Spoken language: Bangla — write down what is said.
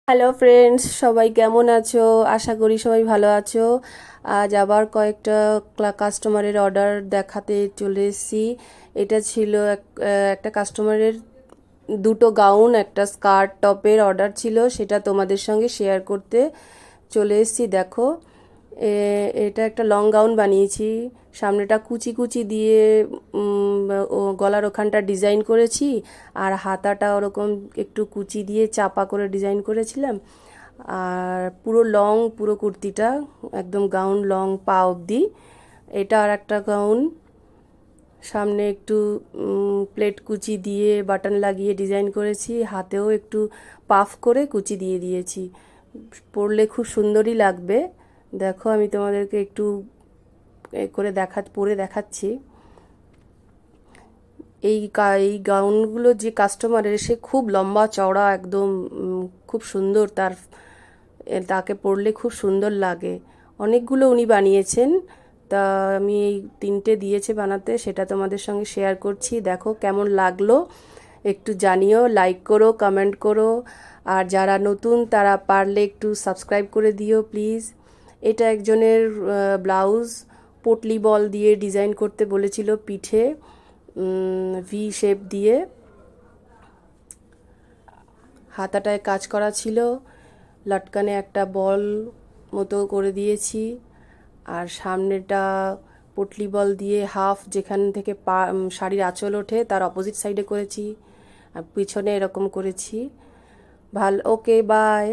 হ্যালো ফ্রেন্ডস, সবাই কেমন আছো? আশা করি সবাই ভালো আছো। আজ আবার কয়েকটা কাস্টমারের অর্ডার দেখাতে চলে এসেছি। এটা ছিল একটা কাস্টমারের দুটো গাউন, একটা স্কার্ট টপের অর্ডার ছিল, সেটা তোমাদের সঙ্গে শেয়ার করতে চলে এসেছি। দেখো, এটা একটা লং গাউন বানিয়েছি। সামনেটা কুচি কুচি দিয়ে গলার ওখানটা ডিজাইন করেছি, আর হাতাটা ওরকম একটু কুচি দিয়ে চাপা করে ডিজাইন করেছিলাম। আর পুরো কুর্তিটা একদম গাউন লং পা অবধি। এটা আর একটা গাউন, সামনে একটু প্লেট কুচি দিয়ে বাটন লাগিয়ে ডিজাইন করেছি, হাতেও একটু পাফ করে কুচি দিয়ে দিয়েছি। পরলে খুব সুন্দরই লাগবে। দেখো, আমি তোমাদেরকে একটু করে পরে দেখাচ্ছি। এই গাউনগুলো যে কাস্টমারের, সে খুব লম্বা চওড়া একদম, খুব সুন্দর, তাকে পরলে খুব সুন্দর লাগে। অনেকগুলো উনি বানিয়েছেন, তা আমি এই তিনটে দিয়েছে বানাতে, সেটা তোমাদের সঙ্গে শেয়ার করছি। দেখো কেমন লাগলো একটু জানিও, লাইক করো, কমেন্ট করো, আর যারা নতুন তারা পারলে একটু সাবস্ক্রাইব করে দিও প্লিজ। এটা একজনের ব্লাউজ, পটলি বল দিয়ে ডিজাইন করতে বলেছিল, পিঠে ভি শেপ দিয়ে হাতাটায় কাজ করা ছিল, লটকানে একটা বল মতো করে দিয়েছি, আর সামনেটা পটলি বল দিয়ে হাফ, যেখান থেকে শাড়ির আঁচল ওঠে তার অপোজিট সাইডে করেছি, আর পিছনে এরকম করেছি। ওকে, বাই।